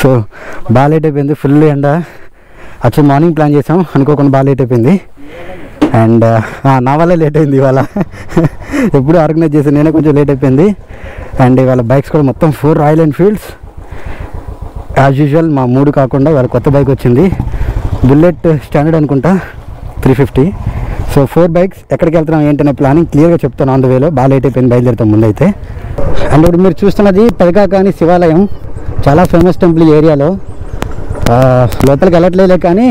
So బాగా late అయిపోయింది, full ఎండ. యాక్చువల్ మార్నింగ్ ప్లాన్ చేసాం, అనుకోకుండా బాగా లేట్ అయిపోయింది. అండ్ నా వల్ల లేట్ అయింది ఇవాళ. ఎప్పుడు ఆర్గనైజ్ చేసాను నేనే, కొంచెం లేట్ అయిపోయింది. అండ్ ఇవాళ బైక్స్ కూడా మొత్తం 4 రాయల్ ఎన్ఫీల్డ్స్ యాజ్ యూజువల్. మా 3 కాకుండా ఇవాళ కొత్త బైక్ వచ్చింది, బుల్లెట్ స్టాండర్డ్ అనుకుంటా 350. So 4 bikes. ఎక్కడికి వెళ్తున్నాం ఏంటనే ప్లానింగ్ క్లియర్గా చెప్తాను ఆన్ ద వేలో. బాగా లేట్ అయిపోయింది, బయలుదేరుతాం ముందైతే. అండ్ ఇప్పుడు మీరు చూస్తున్నది పదకాకాని శివాలయం, చాలా ఫేమస్ టెంపుల్ ఈ ఏరియాలో. లోపలికి వెళ్ళట్లేదులే కానీ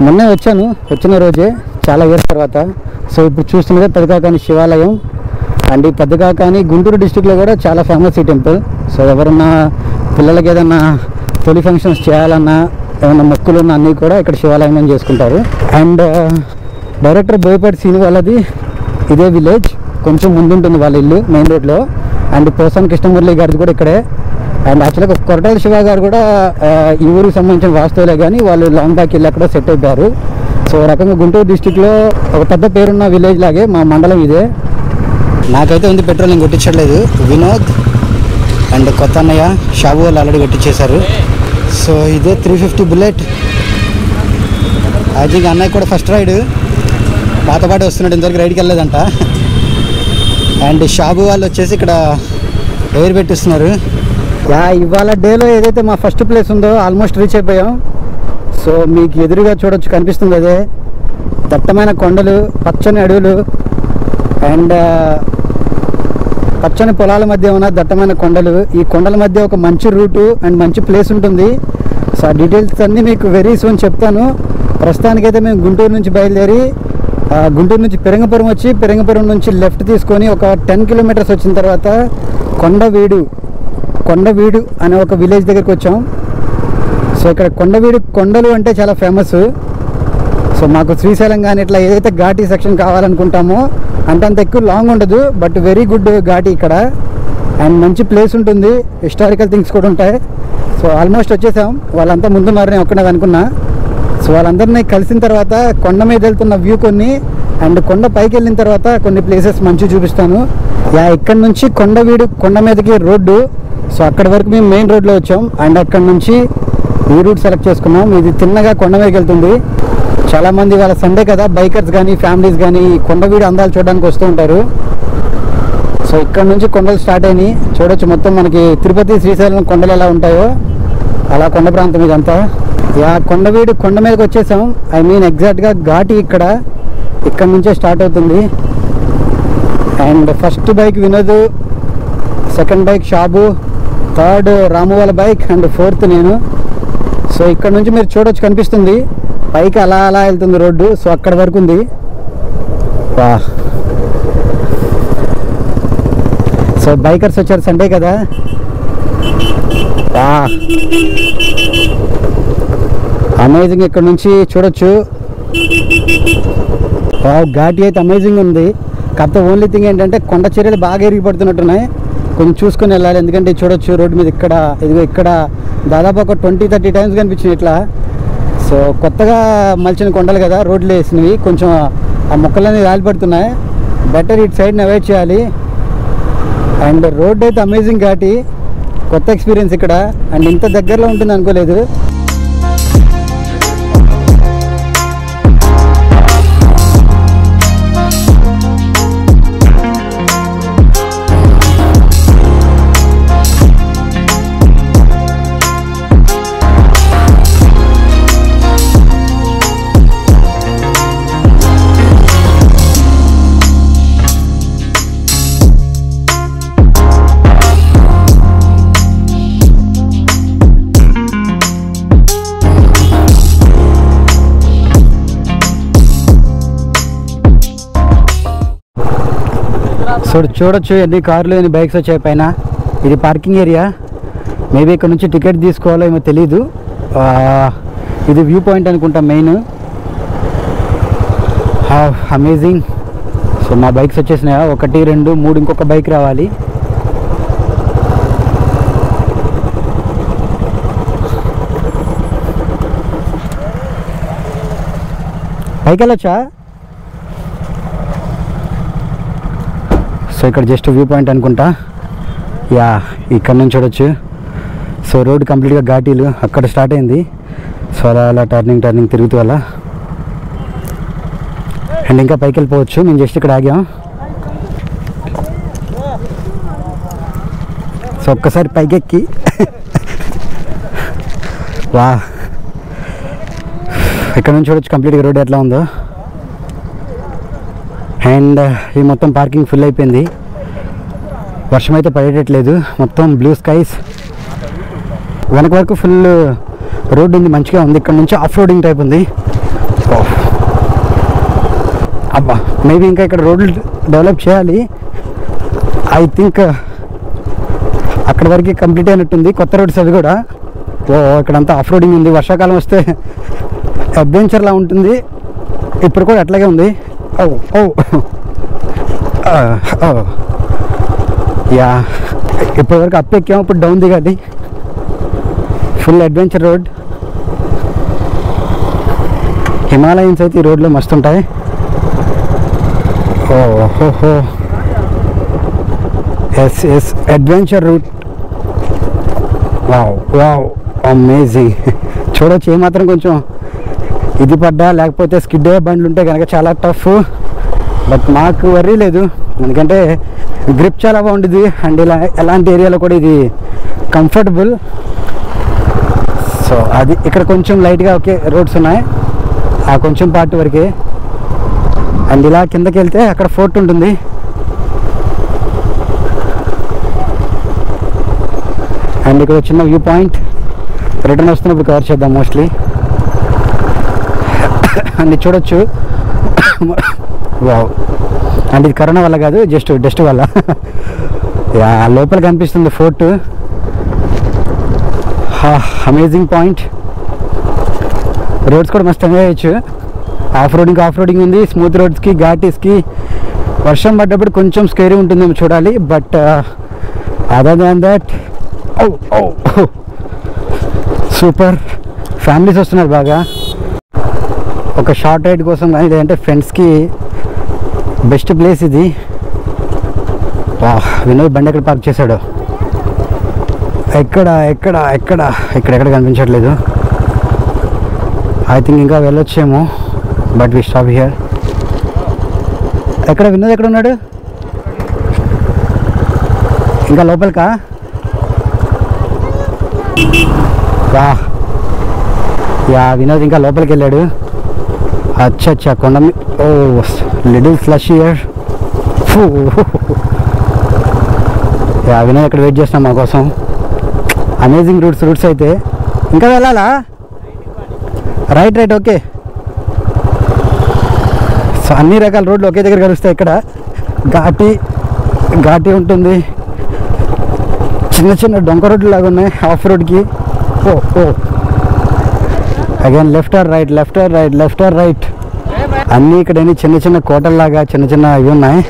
మొన్నే వచ్చాను, వచ్చిన రోజే చాలా ఇయర్స్ తర్వాత. సో ఇప్పుడు చూస్తున్నదే పదకాకాని శివాలయం. అండ్ ఈ పదకాకాని గుంటూరు డిస్టిక్లో కూడా చాలా ఫేమస్ ఈ టెంపుల్. సో ఎవరన్నా పిల్లలకి ఏదన్నా తొలి ఫంక్షన్స్ చేయాలన్నా, ఏమన్నా మొక్కులు ఉన్న అన్నీ కూడా ఇక్కడ శివాలయం చేసుకుంటారు. అండ్ డైరెక్టర్ బోయపాటి సీని వాళ్ళది ఇదే విలేజ్, కొంచెం ముందుంటుంది వాళ్ళ ఇల్లు మెయిన్ రోడ్లో. అండ్ పోసాని కృష్ణమురళి గారిది కూడా ఇక్కడే. అండ్ యాక్చువల్గా కొరటాల శివ గారు కూడా ఈ ఊరికి సంబంధించిన వాస్తువులే, కానీ వాళ్ళు లాంగ్ బ్యాక్ వెళ్ళి అక్కడ సెట్ అయిపోయారు. సో రకంగా గుంటూరు డిస్టిక్లో ఒక పెద్ద పేరున్న విలేజ్ లాగే మా మండలం ఇదే. నాకైతే ఉంది పెట్రోల్, నేను కొట్టించట్లేదు. వినోద్ అండ్ కొత్త అన్నయ్య షాబు వాళ్ళు ఆల్రెడీ కొట్టించేశారు. సో ఇదే 350 బుల్లెట్. ఐ థింక్ అన్నయ్య కూడా ఫస్ట్ రైడ్, పాతపాటి వస్తున్నాడు, ఇంతవరకు రైడ్కి వెళ్ళలేదంట. అండ్ షాబు వాళ్ళు వచ్చేసి ఇక్కడ ఎయిర్ పెట్టిస్తున్నారు. ఇవాళ డేలో ఏదైతే మా ఫస్ట్ ప్లేస్ ఉందో ఆల్మోస్ట్ రీచ్ అయిపోయాం. సో మీకు ఎదురుగా చూడొచ్చు, కనిపిస్తుంది అదే దట్టమైన కొండలు, పచ్చని అడవులు అండ్ పచ్చని పొలాల మధ్య ఉన్న దట్టమైన కొండలు. ఈ కొండల మధ్య ఒక మంచి రూటు అండ్ మంచి ప్లేస్ ఉంటుంది. సో ఆ డీటెయిల్స్ అన్నీ మీకు వెరీ సూన్ చెప్తాను. ప్రస్తుతానికైతే మేము గుంటూరు నుంచి బయలుదేరి గుంటూరు నుంచి పెరంగపురం వచ్చి, పెరంగపురం నుంచి లెఫ్ట్ తీసుకొని ఒక 10 కిలోమీటర్స్ వచ్చిన తర్వాత కొండవీడు అనే ఒక విలేజ్ దగ్గరికి వచ్చాం. సో ఇక్కడ కొండవీడు కొండలు అంటే చాలా ఫేమస్. సో మాకు శ్రీశైలం కానీ ఇట్లా ఏదైతే ఘాటీ సెక్షన్ కావాలనుకుంటామో అంత ఎక్కువ లాంగ్ ఉండదు, బట్ వెరీ గుడ్ ఘాటీ ఇక్కడ. అండ్ మంచి ప్లేస్ ఉంటుంది, హిస్టారికల్ థింగ్స్ కూడా ఉంటాయి. సో ఆల్మోస్ట్ వచ్చేసాం, వాళ్ళంతా ముందున్నారు, నేను ఒక్కడే అనుకున్నా. సో వాళ్ళందరినీ కలిసిన తర్వాత కొండ మీద వెళ్తున్న వ్యూ కొన్ని, అండ్ కొండ పైకి వెళ్ళిన తర్వాత కొన్ని ప్లేసెస్ మంచి చూపిస్తాను. ఇక్కడ నుంచి కొండవీడు కొండ మీదకి రోడ్డు. సో అక్కడి వరకు మేము మెయిన్ రోడ్లో వచ్చాం. అండ్ అక్కడ నుంచి ఈ రూట్ సెలెక్ట్ చేసుకున్నాం. ఇది తిన్నగా కొండ మీదకి వెళ్తుంది. చాలామంది వాళ్ళ సండే కదా, బైకర్స్ కానీ ఫ్యామిలీస్ కానీ కొండవీడు అందాలు చూడడానికి వస్తూ ఉంటారు. సో ఇక్కడ నుంచి కొండలు స్టార్ట్ అయినాయి, చూడొచ్చు. మొత్తం మనకి తిరుపతి శ్రీశైలం కొండలు ఎలా ఉంటాయో అలా కొండ ప్రాంతం ఇదంతా. కొండవీడు కొండ మీదకి వచ్చేసాం. ఐ మీన్ ఎగ్జాక్ట్గా ఘాటి ఇక్కడ నుంచే స్టార్ట్ అవుతుంది. And first bike Vinod, second bike Shabu, third Ramu వాళ్ళ బైక్ అండ్ ఫోర్త్ నేను. సో ఇక్కడ నుంచి మీరు చూడొచ్చు, కనిపిస్తుంది పైకి అలా వెళ్తుంది రోడ్డు. సో అక్కడ వరకు ఉంది. సో బైకర్స్ వచ్చారు, సండే కదా. అమేజింగ్, ఇక్కడ నుంచి చూడొచ్చు. ఘాటి అయితే అమేజింగ్ ఉంది. కాకపోతే ఓన్లీ థింగ్ ఏంటంటే కొండ చర్యలు బాగా ఎరిగిపడుతున్నట్టున్నాయి, కొంచెం చూసుకొని వెళ్ళాలి. ఎందుకంటే చూడొచ్చు రోడ్డు మీద ఇక్కడ దాదాపు ఒక 20-30 టైమ్స్ కనిపించినాయి ఇట్లా. సో కొత్తగా మలిచిన కొండలు కదా, రోడ్లు వేసినవి, కొంచెం ఆ మొక్కలన్నీ రాలిపడుతున్నాయి. బెటర్ ఇటు సైడ్ని అవాయిడ్ చేయాలి. అండ్ రోడ్ అయితే అమేజింగ్ ఘాటి, కొత్త ఎక్స్పీరియన్స్ ఇక్కడ. అండ్ ఇంత దగ్గరలో ఉంటుంది అనుకోలేదు. సో చూడొచ్చు ఎన్ని కార్లు ఎన్ని బైక్స్ వచ్చాయి పైన. ఇది పార్కింగ్ ఏరియా. మేబీ ఇక్కడ నుంచి టికెట్ తీసుకోవాలో ఏమో తెలీదు. ఇది వ్యూ పాయింట్ అనుకుంటా మెయిన్. అమేజింగ్. సో మా బైక్స్ వచ్చేసినాయా, 1, 2, 3, ఇంకొక బైక్ రావాలి. పైకి వెళ్ళొచ్చా? సో ఇక్కడ జస్ట్ వ్యూ పాయింట్ అనుకుంటా. ఇక్కడ నుంచి చూడొచ్చు. సో రోడ్ కంప్లీట్గా ఘాటీలు అక్కడ స్టార్ట్ అయింది. సో అలా అలా టర్నింగ్ తిరుగుతూ అలా అండ్ ఇంకా పైకి వెళ్ళిపోవచ్చు. మేము జస్ట్ ఇక్కడ ఆగాం. సో ఒక్కసారి పైకెక్కి వా ఇక్కడ నుంచి చూడొచ్చు కంప్లీట్గా రోడ్ ఎట్లా ఉందో. అండ్ ఈ మొత్తం పార్కింగ్ ఫుల్ అయిపోయింది. వర్షం అయితే పడేటట్లేదు, మొత్తం బ్లూ స్కైస్. వెనక వరకు ఫుల్ రోడ్ ఉంది, మంచిగా ఉంది. ఇక్కడ నుంచి ఆఫ్ రోడింగ్ టైప్ ఉంది. అబ్బా మేబీ ఇంకా ఇక్కడ రోడ్లు డెవలప్ చేయాలి. ఐ థింక్ అక్కడ వరకు కంప్లీట్ అయినట్టుంది. కొత్త రోడ్స్ అవి కూడా. ఇక్కడంతా ఆఫ్ రోడింగ్ ఉంది. వర్షాకాలం వస్తే అడ్వెంచర్లా ఉంటుంది. ఇప్పుడు కూడా అట్లాగే ఉంది. యా ఇప్పటివరకు అప్ ఎక్కాము, ఇప్పుడు డౌన్ దిగాలి. Full adventure road. హిమాలయన్స్ అయితే ఈ రోడ్లో మస్తు ఉంటాయి. ఓహో yes adventure route. Wow amazing. చూడొచ్చు ఏమాత్రం కొంచెం ఇది పడ్డా లేకపోతే స్కిడ్ అయ్యే బండ్లు ఉంటే కనుక చాలా టఫ్. బట్ మాకు వర్రీ లేదు, ఎందుకంటే గ్రిప్ చాలా బాగుంటుంది. అండ్ ఇలా ఎలాంటి ఏరియాలో కూడా ఇది కంఫర్టబుల్. సో అది ఇక్కడ కొంచెం లైట్గా ఓకే రోడ్స్ ఉన్నాయి, ఆ కొంచెం పార్ట్ వరకే. అండ్ ఇలా కిందకి వెళ్తే అక్కడ ఫోర్ట్ ఉంటుంది. అండ్ ఇక్కడ చిన్న వ్యూ పాయింట్. రిటర్న్ వస్తున్నప్పుడు కవర్ చేద్దాం మోస్ట్లీ. అండ్ చూడొచ్చు. వావ్. అండ్ ఇది కరోనా వల్ల కాదు, జస్ట్ డస్ట్ వల్ల. లోపల కనిపిస్తుంది ఫోర్ట్. Amazing point. రోడ్స్ కూడా మస్తు ఎంజాయ్ చేయొచ్చు. ఆఫ్ రోడింగ్ ఉంది. స్మూత్ రోడ్స్కి ఘాటీస్కి వర్షం పడ్డప్పుడు కొంచెం స్కేరీ ఉంటుందేమో చూడాలి. But other than that super. Families వస్తున్నారు బాగా. ఒక షార్ట్ రైడ్ కోసం కానీ లేదంటే ఫ్రెండ్స్కి బెస్ట్ ప్లేస్ ఇది. వినోద్ బండి ఎక్కడ పార్క్ చేశాడు? ఎక్కడ కనిపించట్లేదు. ఐ థింక్ ఇంకా వెళ్ళొచ్చేమో, బట్ వి స్టాప్ హియర్. ఎక్కడ వినోద్ ఎక్కడ ఉన్నాడు? ఇంకా లోపలికా? వినోద్ ఇంకా లోపలికి వెళ్ళాడు. అచ్చా కొండ లిటిల్ ఫ్లష్ హియర్. వినోద్ ఇక్కడ వెయిట్ చేస్తున్నాం మా కోసం. అమేజింగ్ రూట్స్ అయితే. ఇంకా వెళ్ళాలా? Right okay. సో అన్ని రకాల రోడ్లు ఒకే దగ్గర కలుస్తాయి. ఇక్కడ ఘాటీ ఉంటుంది, చిన్న డొంక రోడ్లు లాగా ఉన్నాయి ఆఫ్ రోడ్కి. Again left or right. అన్నీ ఇక్కడ చిన్న కోటల్లాగా చిన్న ఇవి ఉన్నాయి.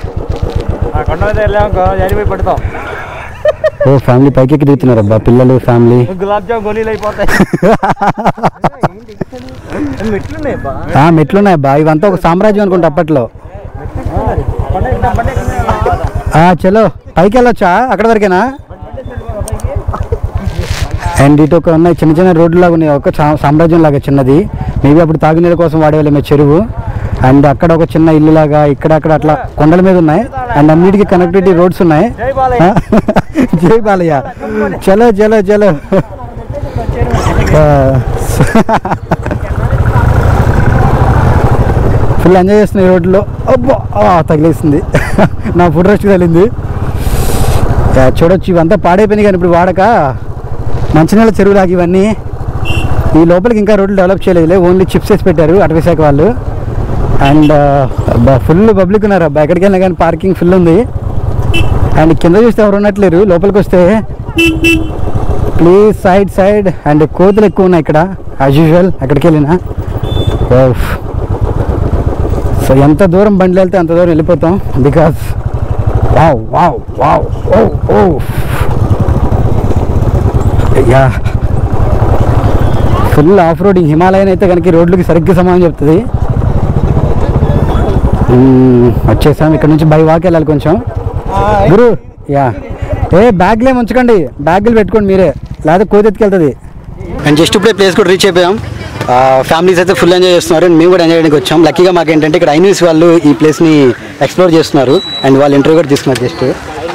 ఫ్యామిలీ పైకి దిగుతున్నారు అబ్బా, పిల్లలు ఫ్యామిలీ. మెట్లున్నాయి అబ్బా. ఇవంతా ఒక సామ్రాజ్యం అనుకుంటా అప్పట్లో. చలో పైకి వెళ్ళొచ్చా? అక్కడ వరకేనా? అండ్ ఇటు ఒక ఉన్నాయి చిన్న రోడ్లు లాగా ఉన్నాయి, ఒక సామ్రాజ్యం లాగా చిన్నది. మేబీ అప్పుడు తాగునీళ్ళ కోసం వాడేవాళ్ళమే చెరువు. అండ్ అక్కడ ఒక చిన్న ఇల్లు లాగా ఇక్కడక్కడ అట్లా కొండల మీద ఉన్నాయి. అండ్ అన్నిటికీ కనెక్టివిటీ రోడ్స్ ఉన్నాయి. జై బాలయ్య. చలో ఫుల్ ఎంజాయ్ చేస్తున్నాయి ఈ రోడ్లో. అబ్బా తగిలేసింది. నా ఫుడ్ రెస్ట్ తగిలింది. చూడొచ్చు ఇవంతా పాడైపోయినాయి కానీ ఇప్పుడు వాడక మంచినీళ్ళ చెరువులాగా ఇవన్నీ. ఈ లోపలికి ఇంకా రోడ్లు డెవలప్ చేయలేదులే, ఓన్లీ చిప్స్ వేసి పెట్టారు అటవీ శాఖ వాళ్ళు. అండ్ ఫుల్ పబ్లిక్ ఉన్నారు అబ్బా. ఎక్కడికి వెళ్ళినా కానీ పార్కింగ్ ఫుల్ ఉంది. అండ్ కింద చూస్తే ఎవరు ఉన్నట్లేరు. లోపలికి వస్తే ప్లీజ్ సైడ్. అండ్ కోతులు ఎక్కువ ఉన్నాయి ఇక్కడ యాజ్ యూజువల్ ఎక్కడికి వెళ్ళినా. సో ఎంత దూరం బండ్లు వెళ్తే అంత దూరం వెళ్ళిపోతాం. Because full off roading. Himalayan అయితే కనుక రోడ్లకి సరిగ్గా సమానం చెప్తుంది. వచ్చేసాం. ఇక్కడ నుంచి బై వాక్ వెళ్ళాలి కొంచెం. గురు బ్యాగ్లు ఏమి ఉంచకండి, బ్యాగులు పెట్టుకోండి మీరే. లేకపోతే కోతి ఎత్తుకెళ్తుంది. అండ్ జస్ట్ ఇప్పుడే ప్లేస్ కూడా రీచ్ అయిపోయాం. ఫ్యామిలీస్ అయితే ఫుల్ ఎంజాయ్ చేస్తున్నారు అండ్ మేము కూడా ఎంజాయ్ చేయడానికి వచ్చాం. లక్కీగా మాకు ఏంటంటే ఇక్కడ ఐన్యూస్ వాళ్ళు ఈ ప్లేస్ని ఎక్స్ప్లోర్ చేస్తున్నారు అండ్ వాళ్ళు ఇంటర్వ్యూ కూడా తీసుకున్నారు just.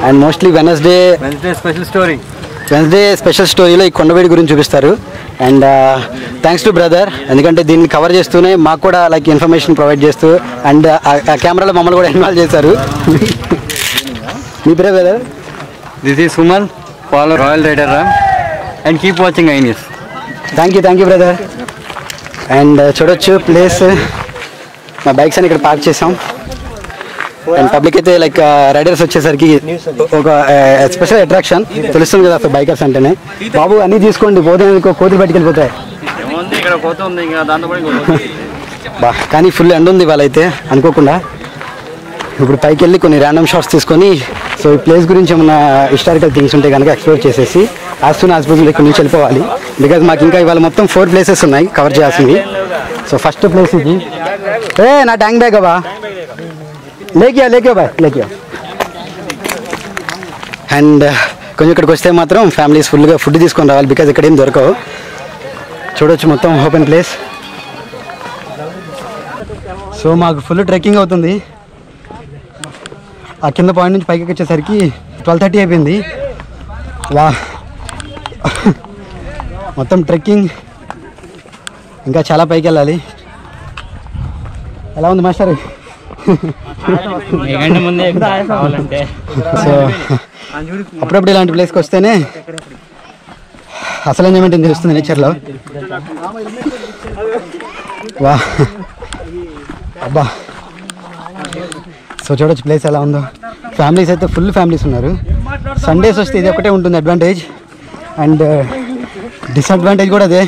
And mostly Wednesday special స్టోరీలో ఈ కొండవేడి గురించి చూపిస్తారు. అండ్ థ్యాంక్స్ టు బ్రదర్, ఎందుకంటే దీన్ని కవర్ చేస్తూనే మాకు కూడా లైక్ ఇన్ఫర్మేషన్ ప్రొవైడ్ చేస్తూ అండ్ ఆ కెమెరాలో మమ్మల్ని కూడా ఇన్వాల్వ్ చేశారు. మీ పేరే brother? This is Suman, follow Royal Rider and keep watching i news. Thank you brother. And చూడొచ్చు ప్లేస్, మా బైక్స్ అని ఇక్కడ పార్క్ చేసాం. అండ్ పబ్లిక్ అయితే లైక్ రైడర్స్ వచ్చేసరికి ఒక స్పెషల్ అట్రాక్షన్ తెలుస్తుంది కదా అసలు బైకర్స్ అంటేనే. బాబు అన్నీ తీసుకోండి, పోతే కోతులు బయటకెళ్ళిపోతాయి. కానీ ఫుల్ ఎండ్ ఉంది వాళ్ళైతే అనుకోకుండా. ఇప్పుడు పైకి వెళ్ళి కొన్ని ర్యాండమ్ షాట్స్ తీసుకొని సో ఈ ప్లేస్ గురించి ఏమన్నా హిస్టారికల్ థింగ్స్ ఉంటే కనుక ఎక్స్ప్లోర్ చేసేసి యాజ్ సూన్ యాజ్ పాసిబుల్ ఇక్కడ నుంచి వెళ్ళిపోవాలి. బికాజ్ మాకు ఇంకా ఇవాళ మొత్తం 4 ప్లేసెస్ ఉన్నాయి కవర్ చేయాల్సింది. సో ఫస్ట్ ప్లేస్ ఇది. నా ట్యాంక్ బ్యాగ్ బా లేకే బాయ్. అండ్ కొంచెం ఇక్కడికి వస్తే మాత్రం ఫ్యామిలీస్ ఫుల్గా ఫుడ్ తీసుకొని రావాలి, బికాజ్ ఇక్కడ ఏం దొరకవు. చూడొచ్చు మొత్తం ఓపెన్ ప్లేస్. సో మాకు ఫుల్ ట్రెక్కింగ్ అవుతుంది. ఆ కింద పాయింట్ నుంచి పైకి వచ్చేసరికి 12:30 అయిపోయింది. వా మొత్తం ట్రెక్కింగ్, ఇంకా చాలా పైకి వెళ్ళాలి. ఎలా ఉంది మాస్టర్? సో అప్పుడప్పుడు ఇలాంటి ప్లేస్కి వస్తేనే అసలు ఎంజాయ్మెంట్ ఏం తెలుస్తుంది నేచర్లో. వా అబ్బా. సో చూడొచ్చు ప్లేస్ ఎలా ఉందో. ఫ్యామిలీస్ అయితే ఫుల్ ఫ్యామిలీస్ ఉన్నారు. సండేస్ వస్తే ఇది ఒకటే ఉంటుంది అడ్వాంటేజ్, అండ్ డిసడ్వాంటేజ్ కూడా అదే.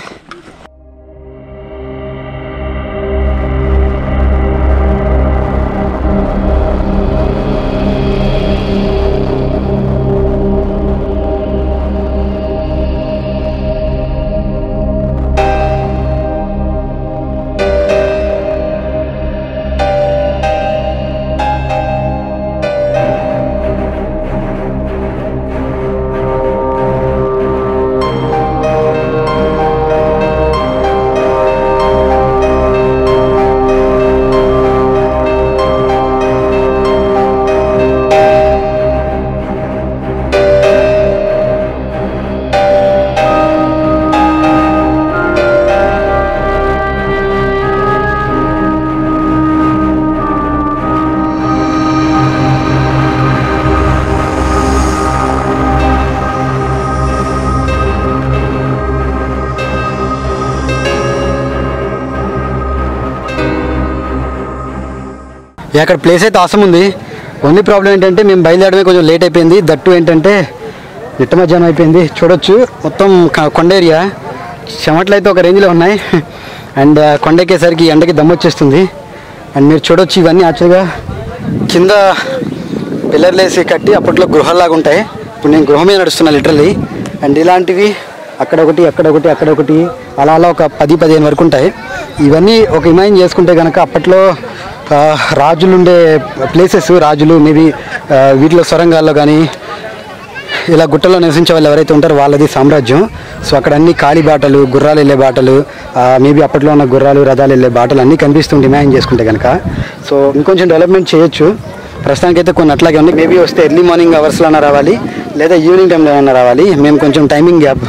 అక్కడ ప్లేస్ అయితే అవసరం ఉంది. ఓన్లీ ప్రాబ్లం ఏంటంటే మేము బయలుదేరడమే కొంచెం లేట్ అయిపోయింది. దట్టు ఏంటంటే నిట్ట మధ్యాహ్నం అయిపోయింది. చూడొచ్చు మొత్తం కొండ ఏరియా, చెమట్లు అయితే ఒక రేంజ్లో ఉన్నాయి. అండ్ కొండ ఎక్కేసరికి ఎండకి దమ్ము వచ్చేస్తుంది. అండ్ మీరు చూడొచ్చు ఇవన్నీ యాక్చువల్గా కింద పిల్లర్లు వేసి కట్టి అప్పట్లో గృహాల్లాగా ఉంటాయి. ఇప్పుడు నేను గృహమే నడుస్తున్నా లిటరల్లీ. అండ్ ఇలాంటివి అక్కడొకటి అక్కడొకటి అలా ఒక 10-15 వరకు ఉంటాయి. ఇవన్నీ ఒక ఇమాజిన్ చేసుకుంటే కనుక అప్పట్లో రాజులు ఉండే ప్లేసెస్, రాజులు మేబీ వీటిలో సొరంగాల్లో కానీ ఇలా గుట్టలో నివసించే వాళ్ళు ఎవరైతే ఉంటారో వాళ్ళది సామ్రాజ్యం. సో అక్కడ అన్ని ఖాళీ బాటలు, గుర్రాలు వెళ్ళే బాటలు, మేబీ అప్పట్లో ఉన్న గుర్రాలు, రథాలు వెళ్ళే బాటలు అన్నీ కనిపిస్తుంది ఇమాజిన్ చేసుకుంటే కనుక. సో ఇంకొంచెం డెవలప్మెంట్ చేయొచ్చు. ప్రస్తుతానికైతే కొన్ని అట్లాగే ఉన్నాయి. మేబీ వస్తే ఎర్లీ మార్నింగ్ అవర్స్లో అయినా రావాలి, లేదా ఈవినింగ్ టైంలో అయినా రావాలి. మేము కొంచెం టైమింగ్ గ్యాప్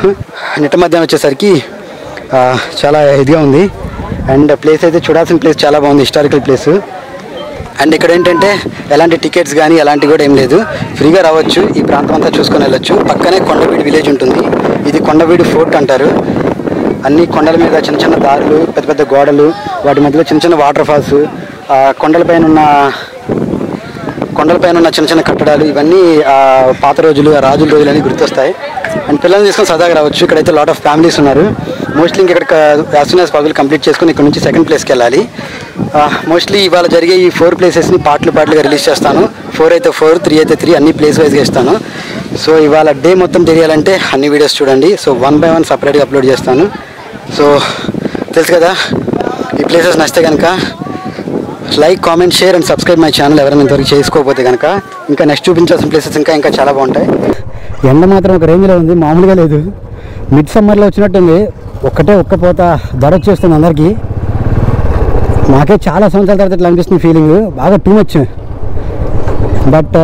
నిట్ట మధ్యాహ్నం వచ్చేసరికి చాలా ఇదిగా ఉంది. అండ్ ప్లేస్ అయితే చూడాల్సిన ప్లేస్ చాలా బాగుంది, హిస్టారికల్ ప్లేస్. అండ్ ఇక్కడ ఏంటంటే ఎలాంటి టికెట్స్ కానీ అలాంటివి కూడా ఏం లేదు, ఫ్రీగా రావచ్చు. ఈ ప్రాంతం అంతా చూసుకొని వెళ్ళొచ్చు. పక్కనే కొండవీడు విలేజ్ ఉంటుంది. ఇది కొండవీడు ఫోర్ట్ అంటారు. అన్ని కొండల మీద చిన్న చిన్న దారులు, పెద్ద పెద్ద గోడలు, వాటి మధ్యలో చిన్న చిన్న వాటర్ ఫాల్స్, కొండలపైన ఉన్న చిన్న చిన్న కట్టడాలు, ఇవన్నీ పాత రోజులు, రాజుల రోజులు అన్నీ గుర్తొస్తాయి. అండ్ పిల్లల్ని తీసుకొని సరదాగా రావచ్చు. ఇక్కడైతే లాట్ ఆఫ్ ఫ్యామిలీస్ ఉన్నారు. మోస్ట్లీ ఇక్కడ as soon as possible complete చేసుకుని ఇక్కడ నుంచి సెకండ్ ప్లేస్కి వెళ్ళాలి. మోస్ట్లీ ఇవాళ జరిగే ఈ 4 ప్లేసెస్ని పార్ట్లుగా రిలీజ్ చేస్తాను. 4 అయితే 4, 3 అయితే 3, అన్ని ప్లేస్ వైజ్గా ఇస్తాను. సో ఇవాళ డే మొత్తం తెలియాలంటే అన్ని వీడియోస్ చూడండి. సో 1 by 1 సపరేట్గా అప్లోడ్ చేస్తాను. సో తెలుసు కదా, ఈ ప్లేసెస్ నచ్చితే కనుక like, comment, share and subscribe my channel. ఎవరైనా ఇంతవరకు చేసుకోకపోతే కనుక ఇంకా నెక్స్ట్ చూపించాల్సిన ప్లేసెస్ ఇంకా చాలా బాగుంటాయి. ఎండ మాత్రం ఒక రేంజ్లో ఉంది, మామూలుగా లేదు. మిడ్ సమ్మర్లో వచ్చినట్టుంది. ఒక్క పోత దడ వచ్చేస్తుంది అందరికీ. మాకే చాలా సంవత్సరాల తర్వాత ఇట్లా అనిపిస్తుంది ఫీలింగ్, బాగా టూ మచ్. బట్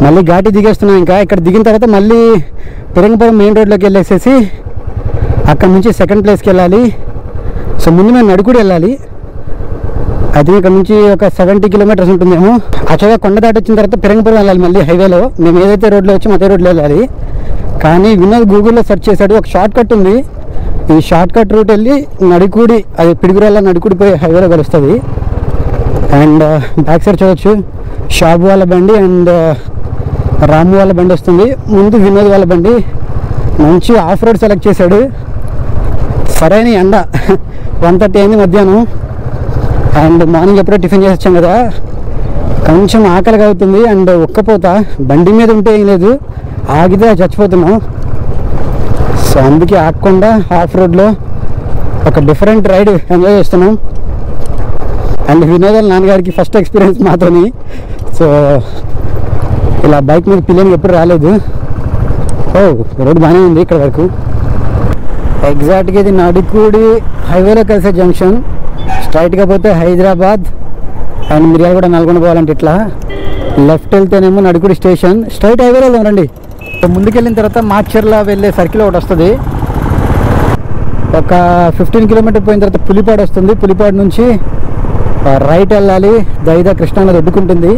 మళ్ళీ ఘాటి దిగేస్తున్నాం. ఇంకా ఇక్కడ దిగిన తర్వాత మళ్ళీ పెరంగపురం మెయిన్ రోడ్లోకి వెళ్ళేసేసి అక్కడ నుంచి సెకండ్ ప్లేస్కి వెళ్ళాలి. సో ముందు మేము నడుకుడు వెళ్ళాలి. అది ఇక్కడ నుంచి ఒక 70 కిలోమీటర్స్ ఉంటుందేమో. యాక్చువల్గా కొండ దాటి వచ్చిన తర్వాత పెరంగపురం వెళ్ళాలి మళ్ళీ హైవేలో. మేము ఏదైతే రోడ్లో వచ్చామో అదే రోడ్లో వెళ్ళాలి. కానీ వినోద్ గూగుల్లో సెర్చ్ చేశాడు, ఒక షార్ట్ కట్ ఉంది. ఈ షార్ట్ కట్ రూట్ వెళ్ళి నడుకుడి, అది పిడుగురాళ్ళ నడుకుడి పోయి హైవేలో కలుస్తుంది. అండ్ బ్యాక్ సైడ్ చూడవచ్చు షాబు వాళ్ళ బండి అండ్ రాము వాళ్ళ బండి వస్తుంది. ముందు వినోద్ వాళ్ళ బండి. మంచి ఆఫ్ రోడ్ సెలెక్ట్ చేశాడు. సరైన ఎండ 1:30 అయింది మధ్యాహ్నం. అండ్ మార్నింగ్ ఎప్పుడో టిఫిన్ చేసి వచ్చాం కదా, కొంచెం ఆకలిగా అవుతుంది. అండ్ ఒక్కపోత బండి మీద ఉంటే ఏం లేదు, ఆగితే చచ్చిపోతున్నాం. సో అందుకే ఆగకుండా ఆఫ్ రోడ్లో ఒక డిఫరెంట్ రైడ్ ఎంజాయ్ చేస్తున్నాం. అండ్ వినోద్ నాన్నగారికి ఫస్ట్ ఎక్స్పీరియన్స్ మాతోని. సో ఇలా బైక్ మీద పిల్లలకి ఎప్పుడు రాలేదు. రోడ్ బాగానే ఉంది ఇక్కడ వరకు. ఎగ్జాక్ట్గా ఇది నడుకూడి హైవేలో కలిసే జంక్షన్. స్ట్రైట్గా పోతే హైదరాబాద్ అండ్ మిర్యాలగూడ నల్గొండ పోవాలంటే ఇట్లా, లెఫ్ట్ వెళ్తేనేమో నడుకూడి స్టేషన్. స్ట్రైట్ హైవేలో రండి. ముందుకెళ్ళిన తర్వాత మాచర్ల వెళ్ళే సర్కిల్ ఒకటి వస్తుంది. ఒక 15 కిలోమీటర్ పోయిన తర్వాత పులిపాడు వస్తుంది. పులిపాడు నుంచి రైట్ వెళ్ళాలి. దైదా కృష్ణా నది ఒడ్డుకుంటుంది.